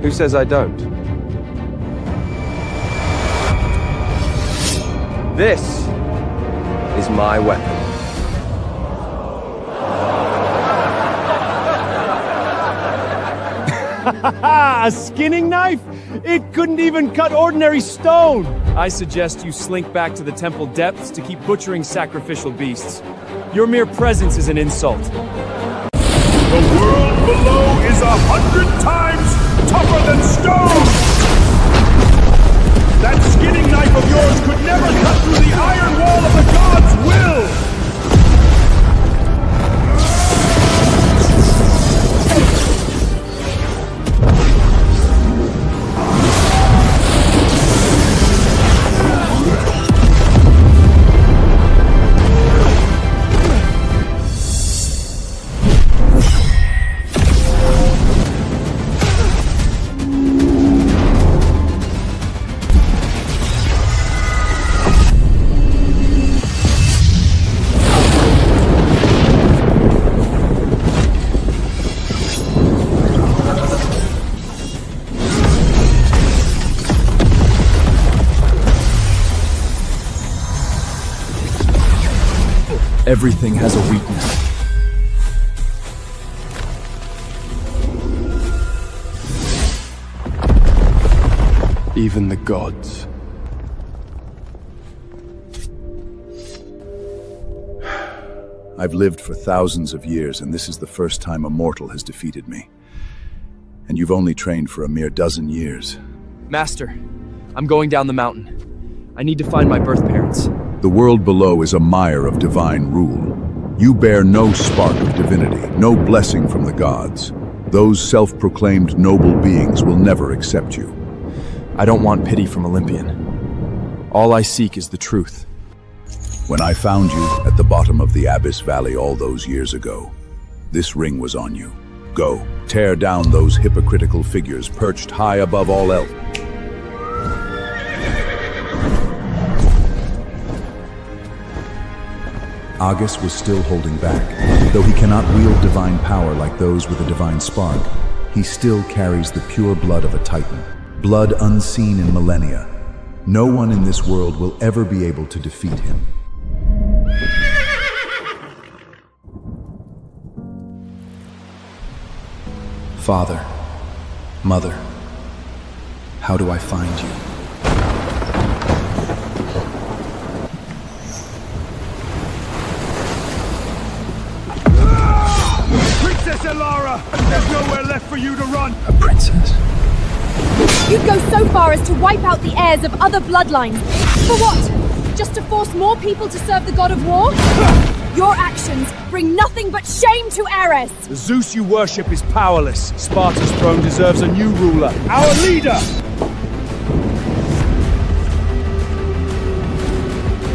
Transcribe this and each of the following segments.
Who says I don't? This is my weapon. A skinning knife? It couldn't even cut ordinary stone! I suggest you slink back to the temple depths to keep butchering sacrificial beasts. Your mere presence is an insult. The world below is 100 times tougher than stone! That skinning knife of yours could never cut through the iron wall of the gods' will! Everything has a weakness. Even the gods. I've lived for thousands of years, and this is the first time a mortal has defeated me. And you've only trained for a mere dozen years. Master, I'm going down the mountain. I need to find my birth parents. The world below is a mire of divine rule. You bear no spark of divinity, no blessing from the gods. Those self-proclaimed noble beings will never accept you. I don't want pity from Olympian. All I seek is the truth. When I found you at the bottom of the Abyss Valley all those years ago, this ring was on you. Go, tear down those hypocritical figures perched high above all else. Agis was still holding back. Though he cannot wield divine power like those with a divine spark, he still carries the pure blood of a Titan, blood unseen in millennia. No one in this world will ever be able to defeat him. Father, Mother, how do I find you? Elara! There's nowhere left for you to run! A princess? You'd go so far as to wipe out the heirs of other bloodlines. For what? Just to force more people to serve the god of war? Your actions bring nothing but shame to Ares! The Zeus you worship is powerless. Sparta's throne deserves a new ruler. Our leader!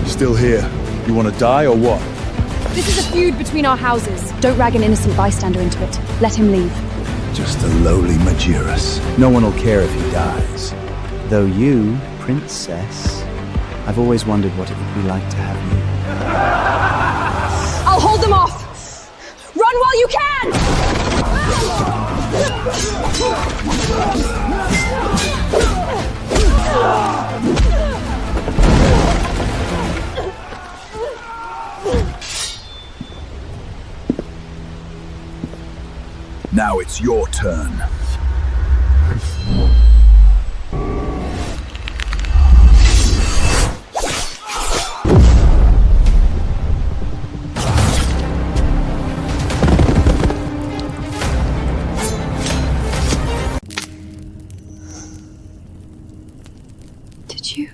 Still here. You want to die or what? This is a feud between our houses. Don't drag an innocent bystander into it. Let him leave. Just a lowly Magirus. No one will care if he dies. Though you, princess, I've always wondered what it would be like to have you. I'll hold them off! Run while you can! Now it's your turn. Did you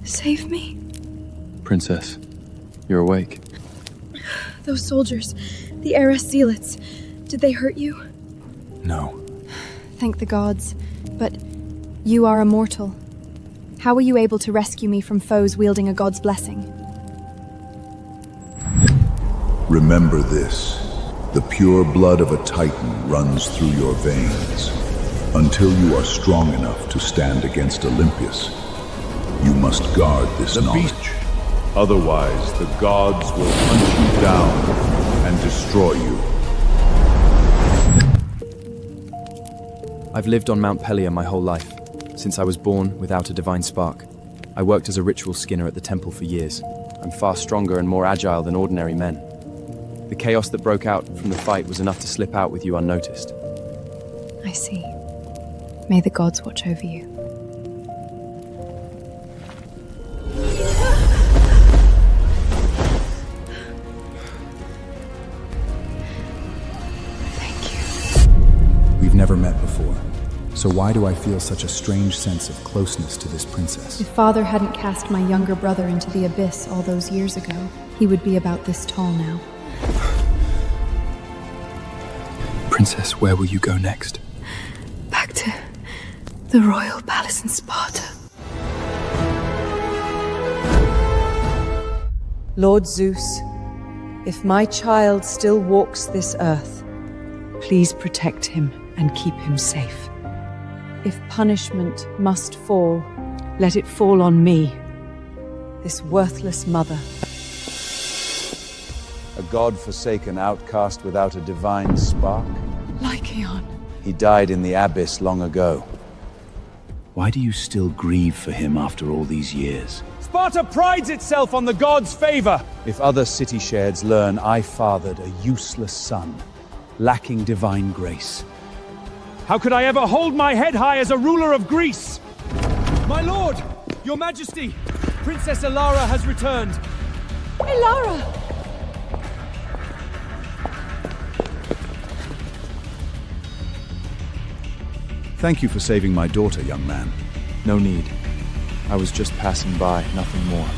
save me? Princess, you're awake. Those soldiers, the Ares zealots, did they hurt you? No. Thank the gods. But you are immortal. How were you able to rescue me from foes wielding a god's blessing? Remember this. The pure blood of a Titan runs through your veins. Until you are strong enough to stand against Olympus, you must guard this knowledge. Otherwise, the gods will hunt you down and destroy you. I've lived on Mount Pelia my whole life, since I was born without a divine spark. I worked as a ritual skinner at the temple for years. I'm far stronger and more agile than ordinary men. The chaos that broke out from the fight was enough to slip out with you unnoticed. I see. May the gods watch over you. Thank you. We've never met before, so why do I feel such a strange sense of closeness to this princess? If Father hadn't cast my younger brother into the abyss all those years ago, he would be about this tall now. Princess, where will you go next? Back to the royal palace in Sparta. Lord Zeus, if my child still walks this earth, please protect him and keep him safe. If punishment must fall, let it fall on me, this worthless mother. A god-forsaken outcast without a divine spark? Lycaon. He died in the abyss long ago. Why do you still grieve for him after all these years? Sparta prides itself on the gods' favor! If other city shards learn I fathered a useless son, lacking divine grace. How could I ever hold my head high as a ruler of Greece? My lord, your majesty, Princess Elara has returned. Elara! Thank you for saving my daughter, young man. No need. I was just passing by, nothing more.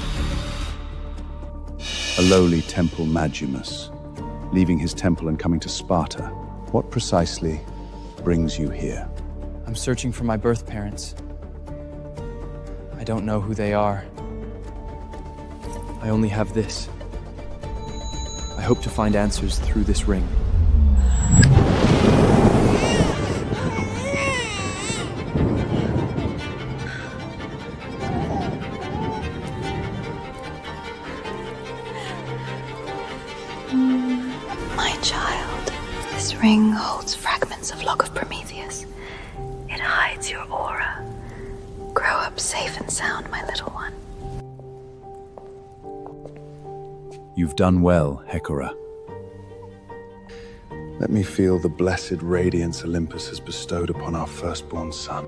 A lowly temple Magimus, leaving his temple and coming to Sparta. What precisely brings you here? I'm searching for my birth parents. I don't know who they are. I only have this. I hope to find answers through this ring. My child, this ring holds fragments of Lock of Prometheus. It hides your aura. Grow up safe and sound, my little one. You've done well, Hecora. Let me feel the blessed radiance Olympus has bestowed upon our firstborn son.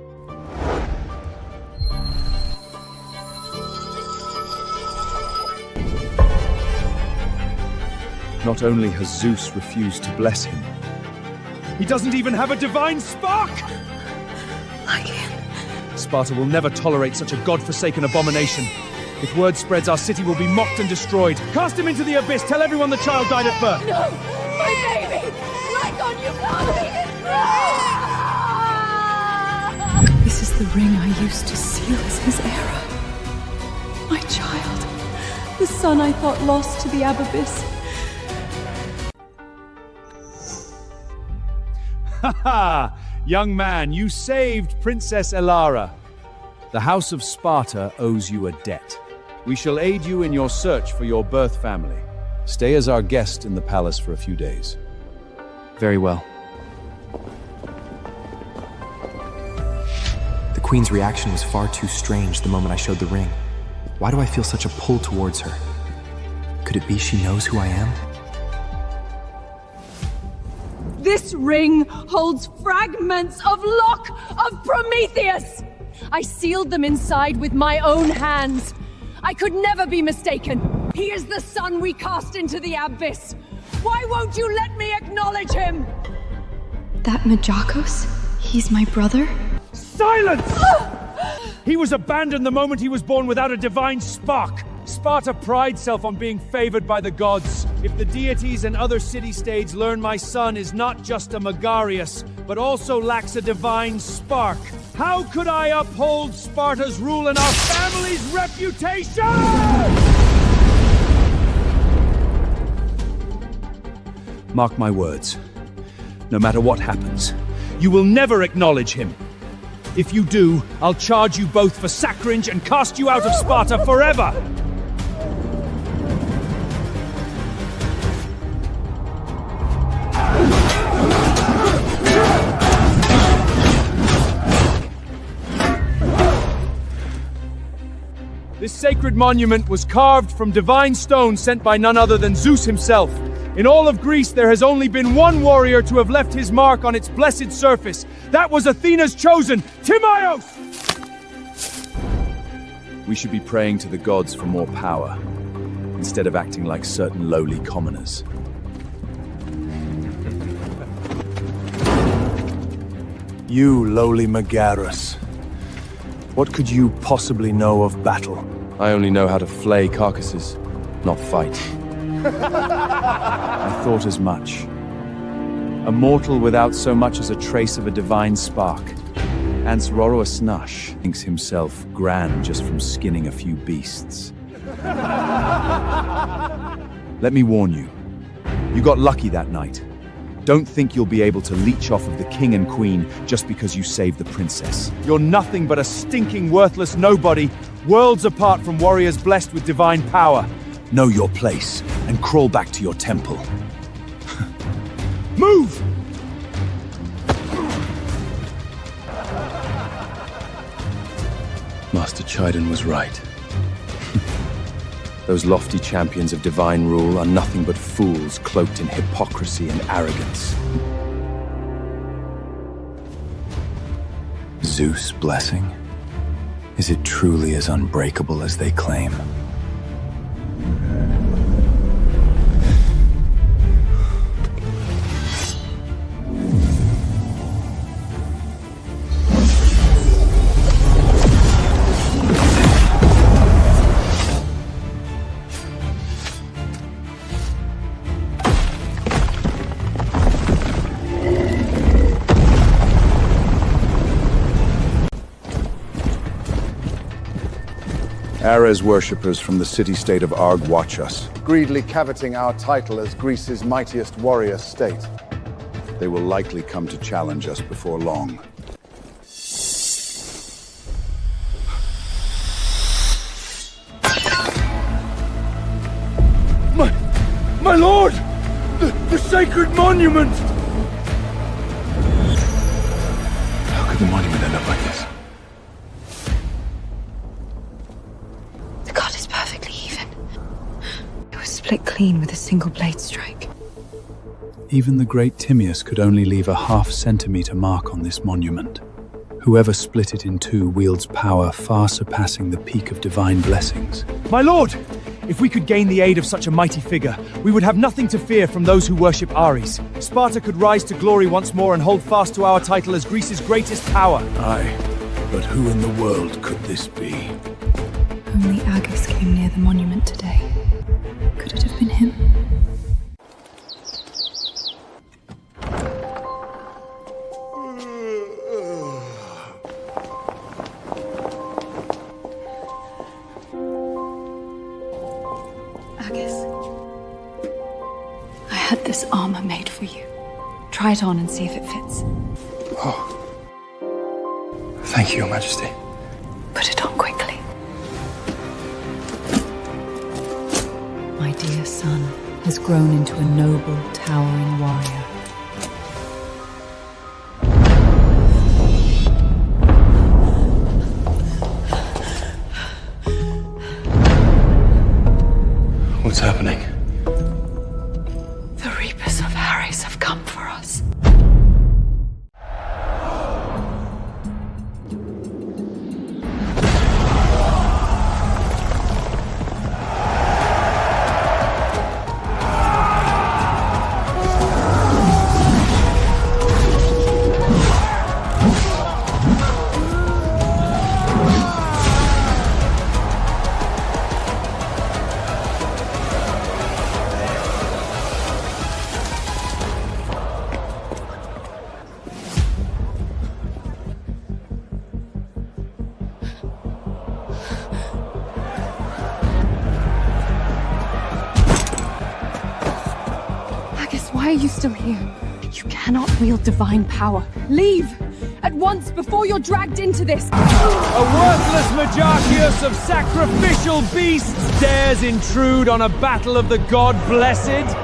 Not only has Zeus refused to bless him, he doesn't even have a divine spark! Lycaon. Sparta will never tolerate such a god-forsaken abomination. If word spreads, our city will be mocked and destroyed. Cast him into the abyss. Tell everyone the child died at birth. No! My baby! Lycaon, you can't be! This is the ring I used to seal as his heir. My child. The son I thought lost to the abyss. Ha! Young man, you saved Princess Elara. The House of Sparta owes you a debt. We shall aid you in your search for your birth family. Stay as our guest in the palace for a few days. Very well. The Queen's reaction was far too strange the moment I showed the ring. Why do I feel such a pull towards her? Could it be she knows who I am? This ring holds fragments of Lock of Prometheus! I sealed them inside with my own hands. I could never be mistaken. He is the son we cast into the abyss. Why won't you let me acknowledge him? That Majakos? He's my brother? Silence! He was abandoned the moment he was born without a divine spark. Sparta prides itself on being favored by the gods. If the deities and other city-states learn my son is not just a Megarius, but also lacks a divine spark, how could I uphold Sparta's rule and our family's reputation? Mark my words. No matter what happens, you will never acknowledge him. If you do, I'll charge you both for sacrilege and cast you out of Sparta forever! This sacred monument was carved from divine stone sent by none other than Zeus himself. In all of Greece, there has only been one warrior to have left his mark on its blessed surface. That was Athena's chosen, Timaeus! We should be praying to the gods for more power, instead of acting like certain lowly commoners. You, lowly Megaris. What could you possibly know of battle? I only know how to flay carcasses, not fight. I thought as much. A mortal without so much as a trace of a divine spark. Ansroro Snash thinks himself grand just from skinning a few beasts. Let me warn you. You got lucky that night. Don't think you'll be able to leech off of the king and queen just because you saved the princess. You're nothing but a stinking, worthless nobody, worlds apart from warriors blessed with divine power. Know your place and crawl back to your temple. Move! Master Chiden was right. Those lofty champions of divine rule are nothing but fools cloaked in hypocrisy and arrogance. Zeus' blessing? Is it truly as unbreakable as they claim? Ares worshippers from the city-state of Arg watch us, greedily coveting our title as Greece's mightiest warrior state. They will likely come to challenge us before long. My lord! The sacred monument! How could the monument end up like this? The cut is perfectly even. It was split clean with a single blade strike. Even the great Timaeus could only leave a half-centimeter mark on this monument. Whoever split it in two wields power far surpassing the peak of divine blessings. My lord! If we could gain the aid of such a mighty figure, we would have nothing to fear from those who worship Ares. Sparta could rise to glory once more and hold fast to our title as Greece's greatest power. Aye, but who in the world could this be? Only Agis came near the monument today. Could it have been him? Agis, I had this armor made for you. Try it on and see if it fits. Oh. Thank you, Your Majesty. Put it on quickly. My dear son has grown into a noble, towering warrior. What's happening? The Reapers of Ares have come for us. Why are you still here? You cannot wield divine power. Leave! At once, before you're dragged into this! A worthless Majakius of sacrificial beasts dares intrude on a battle of the god-blessed?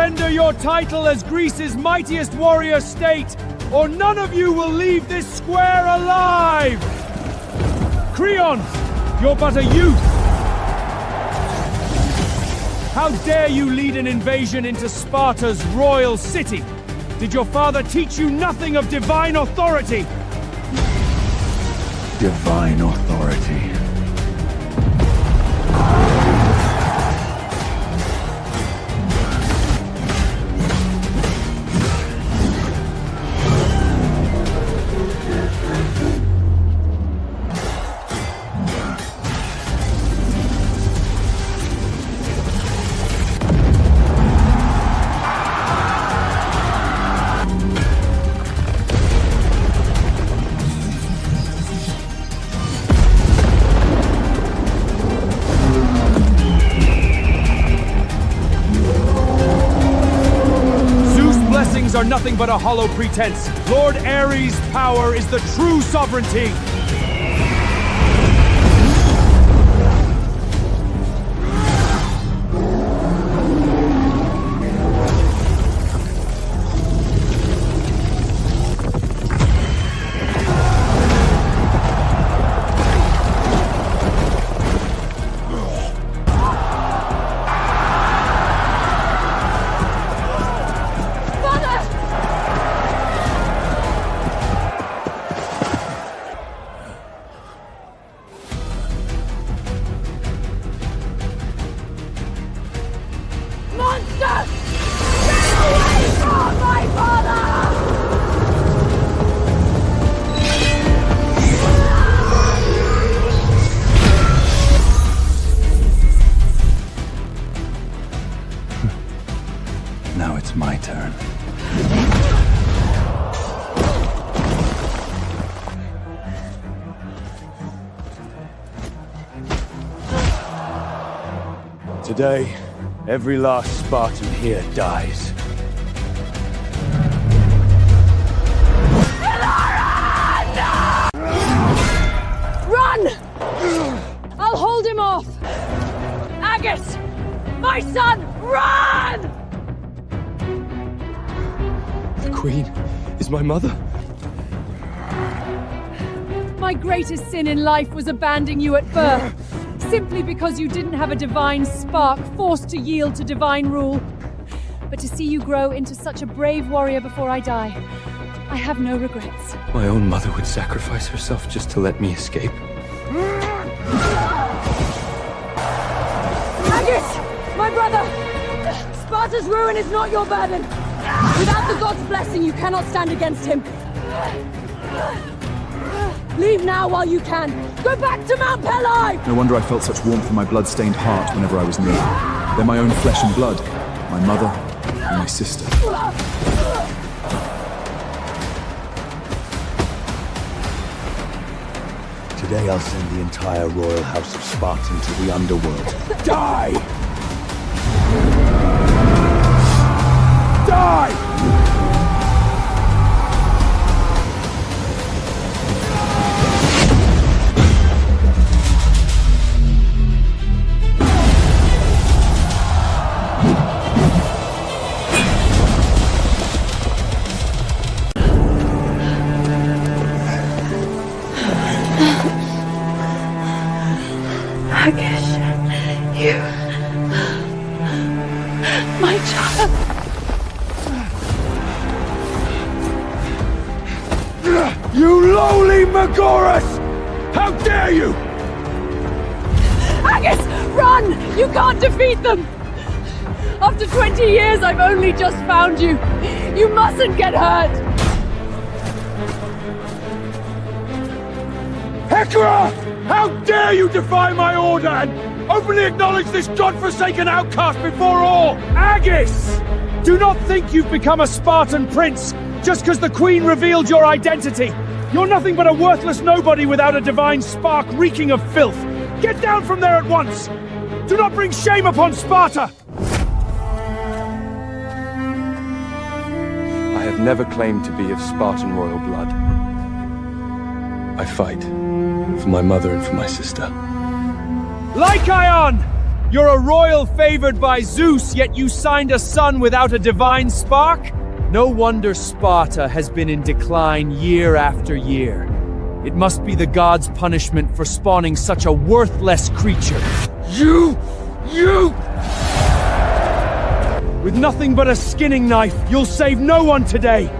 surrender your title as Greece's mightiest warrior state, or none of you will leave this square alive! Creon, you're but a youth! How dare you lead an invasion into Sparta's royal city? Did your father teach you nothing of divine authority? Divine authority. Are nothing but a hollow pretense. Lord Ares' power is the true sovereignty. Now it's my turn. Today, every last Spartan here dies. Run! I'll hold him off! Agis! My son, run! The Queen is my mother. My greatest sin in life was abandoning you at birth, simply because you didn't have a divine spark, forced to yield to divine rule. But to see you grow into such a brave warrior before I die, I have no regrets. My own mother would sacrifice herself just to let me escape. Agis! My brother! Sparta's ruin is not your burden! Without the god's blessing, you cannot stand against him. Leave now while you can. Go back to Mount Pelai! No wonder I felt such warmth in my blood-stained heart whenever I was near. They're my own flesh and blood. My mother and my sister. Today I'll send the entire royal house of Sparta into the underworld. Die! Die! Agis, you... my child. You lowly Magoras! How dare you! Agis! Run! You can't defeat them! After 20 years, I've only just found you. You mustn't get hurt! Hecra! How dare you defy my order and openly acknowledge this godforsaken outcast before all! Agis! Do not think you've become a Spartan prince just because the Queen revealed your identity. You're nothing but a worthless nobody without a divine spark reeking of filth. Get down from there at once! Do not bring shame upon Sparta! I have never claimed to be of Spartan royal blood. I fight for my mother and for my sister. Lycaon! You're a royal favored by Zeus, yet you signed a son without a divine spark? No wonder Sparta has been in decline year after year. It must be the gods' punishment for spawning such a worthless creature. You! With nothing but a skinning knife, you'll save no one today.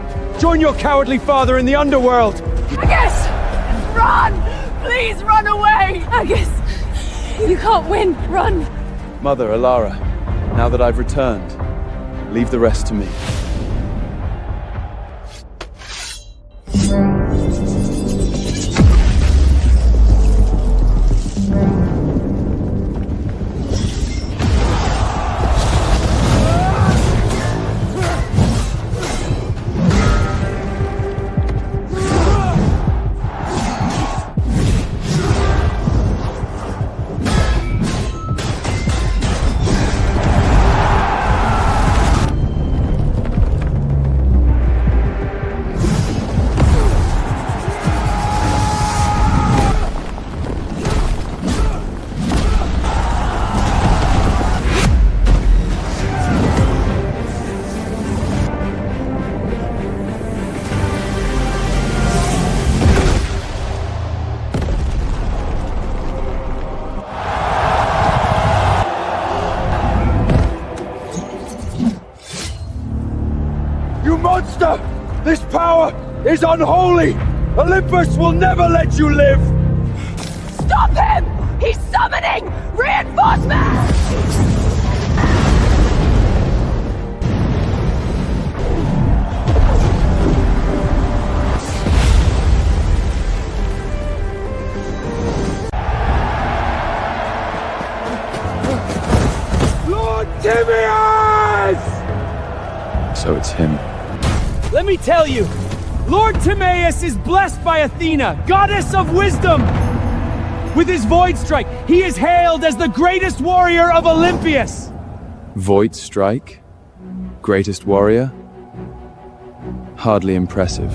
Join your cowardly father in the underworld. Agis! Run! Please run away! Agis! You can't win. Run! Mother, Alara, now that I've returned, leave the rest to me. Monster! This power is unholy! Olympus will never let you live! Stop him! He's summoning reinforcements! Lord Timaeus! So it's him. Let me tell you, Lord Timaeus is blessed by Athena, goddess of wisdom. With his void strike, he is hailed as the greatest warrior of Olympias. Void strike? Greatest warrior? Hardly impressive.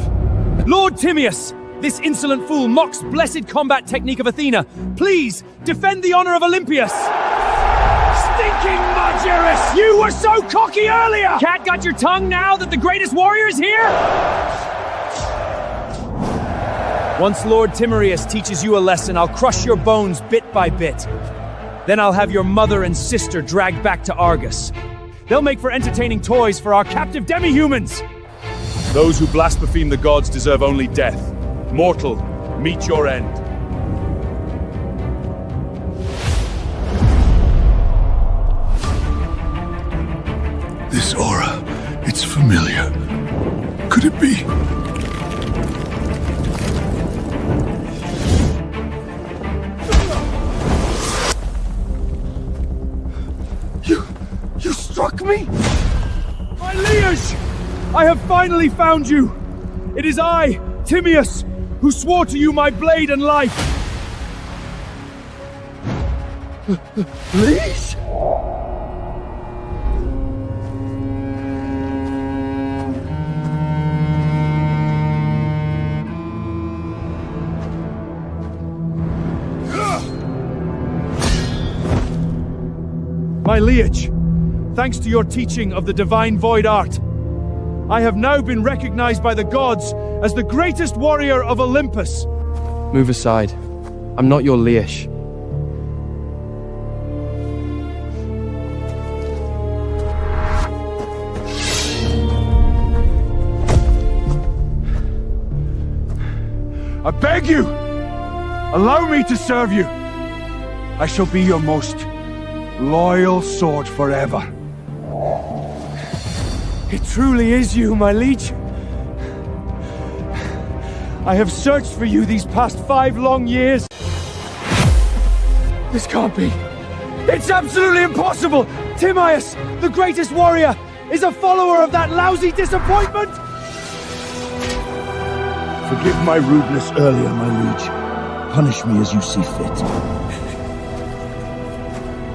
Lord Timaeus, this insolent fool mocks blessed combat technique of Athena. Please, defend the honor of Olympias. Stinking Margerus! You were so cocky earlier! Cat got your tongue now that the greatest warrior is here? Once Lord Timaeus teaches you a lesson, I'll crush your bones bit by bit. Then I'll have your mother and sister dragged back to Agis. They'll make for entertaining toys for our captive demi-humans. Those who blaspheme the gods deserve only death. Mortal, meet your end. This aura, it's familiar. Could it be? You struck me? My liege! I have finally found you! It is I, Timaeus, who swore to you my blade and life! Liege? My liege, thanks to your teaching of the divine void art, I have now been recognized by the gods as the greatest warrior of Olympus. Move aside. I'm not your liege. I beg you, allow me to serve you. I shall be your most loyal sword forever. It truly is you, my liege. I have searched for you these past 5 long years. This can't be. It's absolutely impossible! Timaeus, the greatest warrior, is a follower of that lousy disappointment! Forgive my rudeness earlier, my liege. Punish me as you see fit.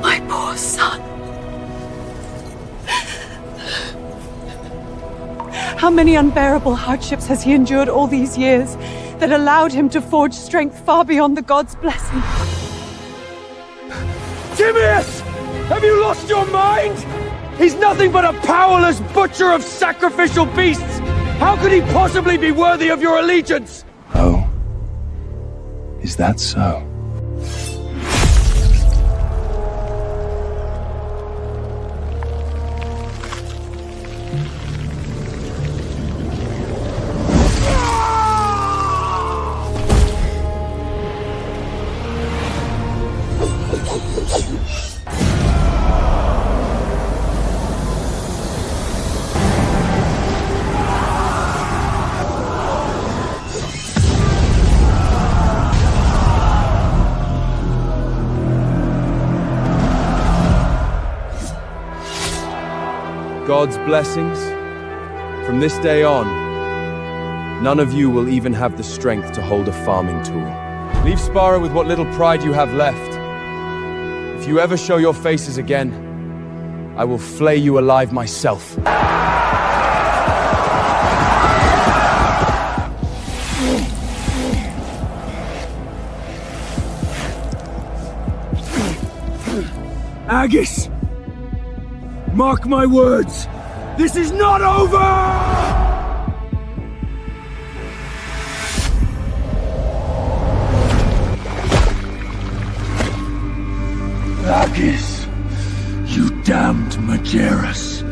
My poor son. How many unbearable hardships has he endured all these years that allowed him to forge strength far beyond the gods' blessing? Timaeus! Have you lost your mind? He's nothing but a powerless butcher of sacrificial beasts! How could he possibly be worthy of your allegiance? Oh. Is that so? God's blessings. From this day on, none of you will even have the strength to hold a farming tool. Leave Spara with what little pride you have left. If you ever show your faces again, I will flay you alive myself. Agis! Mark my words! This is not over! Agis, you damned Majerus.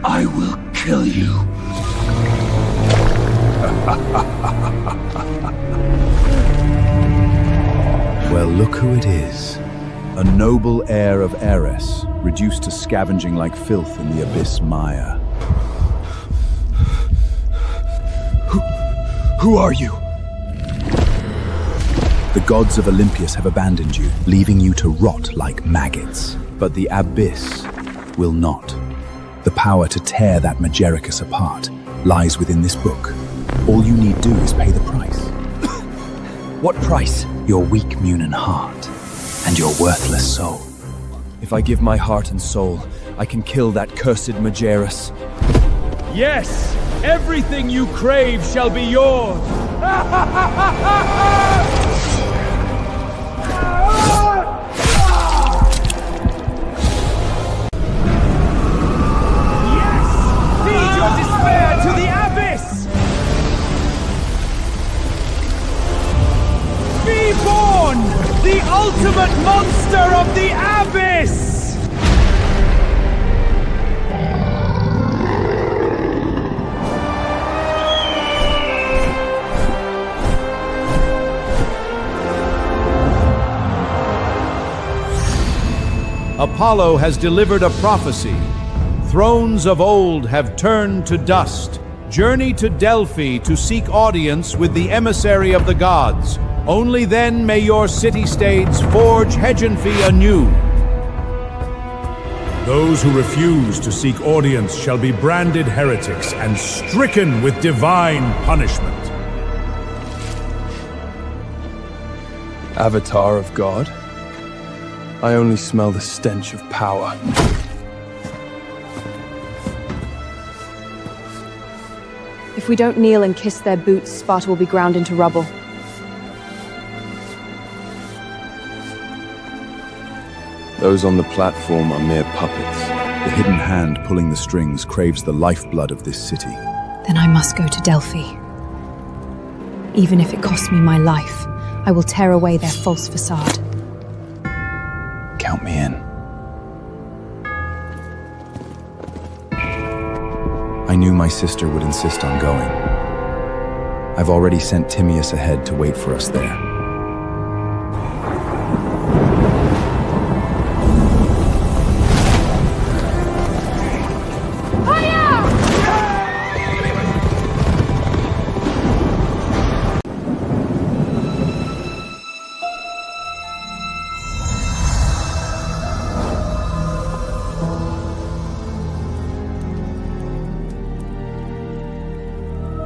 I will kill you. Well, look who it is. A noble heir of Eris, reduced to scavenging like filth in the abyss mire. Who are you? The gods of Olympius have abandoned you, leaving you to rot like maggots. But the abyss will not. The power to tear that Majericus apart lies within this book. All you need do is pay the price. What price? Your weak Munin heart and your worthless soul. If I give my heart and soul, I can kill that cursed Majerus. Yes! Everything you crave shall be yours! Yes! Feed your despair to the abyss! Be born! The ultimate monster of the abyss! Apollo has delivered a prophecy. Thrones of old have turned to dust. Journey to Delphi to seek audience with the emissary of the gods. Only then may your city-states forge Hegenphi anew. Those who refuse to seek audience shall be branded heretics and stricken with divine punishment. Avatar of God? I only smell the stench of power. If we don't kneel and kiss their boots, Sparta will be ground into rubble. Those on the platform are mere puppets. The hidden hand pulling the strings craves the lifeblood of this city. Then I must go to Delphi. Even if it costs me my life, I will tear away their false facade. Count me in. I knew my sister would insist on going. I've already sent Timaeus ahead to wait for us there.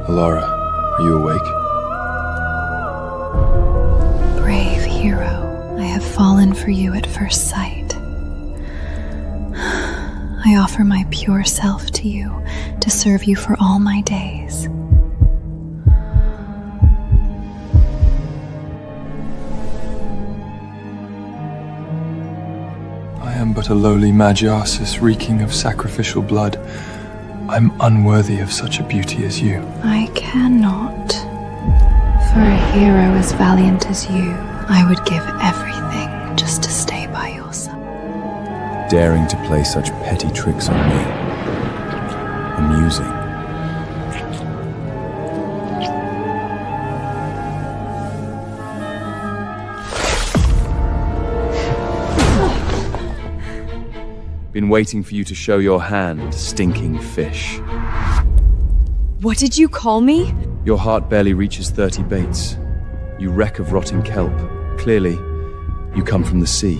Alara, are you awake? Brave hero, I have fallen for you at first sight. I offer my pure self to you to serve you for all my days. I am but a lowly Magis, reeking of sacrificial blood. I'm unworthy of such a beauty as you. I cannot. For a hero as valiant as you, I would give everything just to stay by your side. Daring to play such petty tricks on me. Amusing. Been waiting for you to show your hand, stinking fish. What did you call me? Your heart barely reaches 30 baits. You reek of rotting kelp. Clearly, you come from the sea.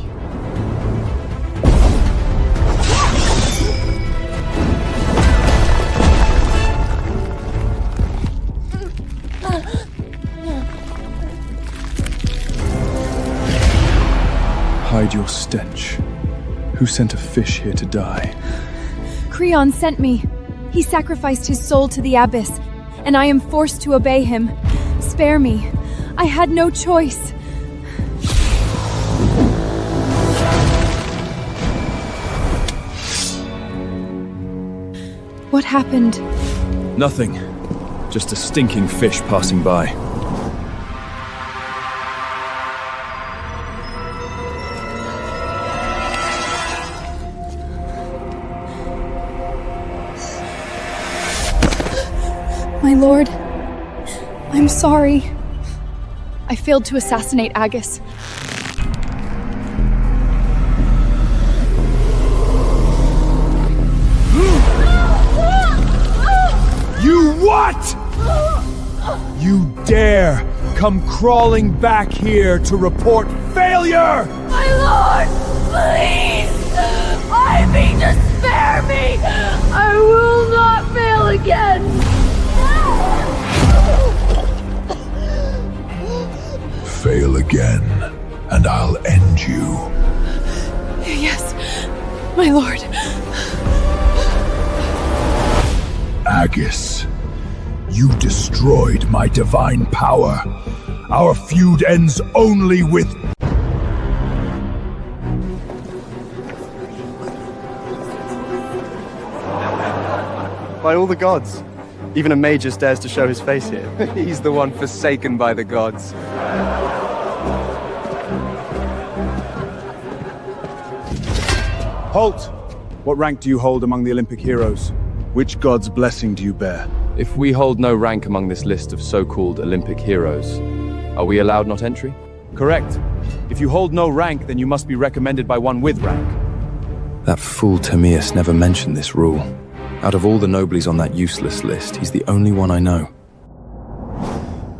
Hide your stench. Who sent a fish here to die? Creon sent me. He sacrificed his soul to the abyss, and I am forced to obey him. Spare me. I had no choice. What happened? Nothing. Just a stinking fish passing by. My lord, I'm sorry. I failed to assassinate Agis. You what? You dare come crawling back here to report failure! My lord, please! I mean to spare me! I will not fail again! Fail again, and I'll end you. Yes, my lord. Agis, you destroyed my divine power. Our feud ends only with... By all the gods. Even a Magus dares to show his face here. He's the one forsaken by the gods. Halt! What rank do you hold among the Olympic heroes? Which god's blessing do you bear? If we hold no rank among this list of so-called Olympic heroes, are we allowed not entry? Correct. If you hold no rank, then you must be recommended by one with rank. That fool Timaeus never mentioned this rule. Out of all the nobles on that useless list, he's the only one I know.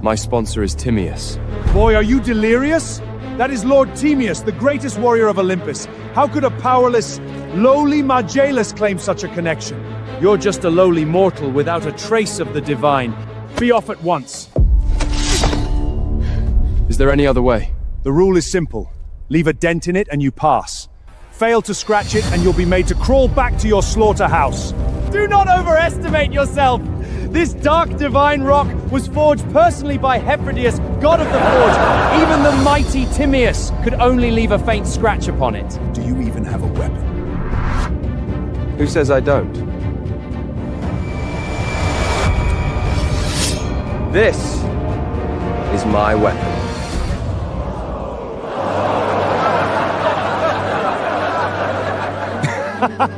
My sponsor is Timaeus. Boy, are you delirious? That is Lord Timaeus, the greatest warrior of Olympus. How could a powerless, lowly Magellus claim such a connection? You're just a lowly mortal without a trace of the divine. Be off at once. Is there any other way? The rule is simple. Leave a dent in it and you pass. Fail to scratch it and you'll be made to crawl back to your slaughterhouse. Do not overestimate yourself! This dark divine rock was forged personally by Hephrodius, god of the forge. Even the mighty Timaeus could only leave a faint scratch upon it. Do you even have a weapon? Who says I don't? This is my weapon.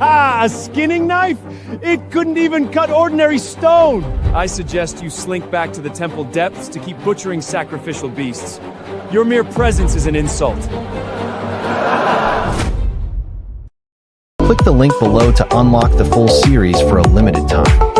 A skinning knife? It couldn't even cut ordinary stone! I suggest you slink back to the temple depths to keep butchering sacrificial beasts. Your mere presence is an insult. Click the link below to unlock the full series for a limited time.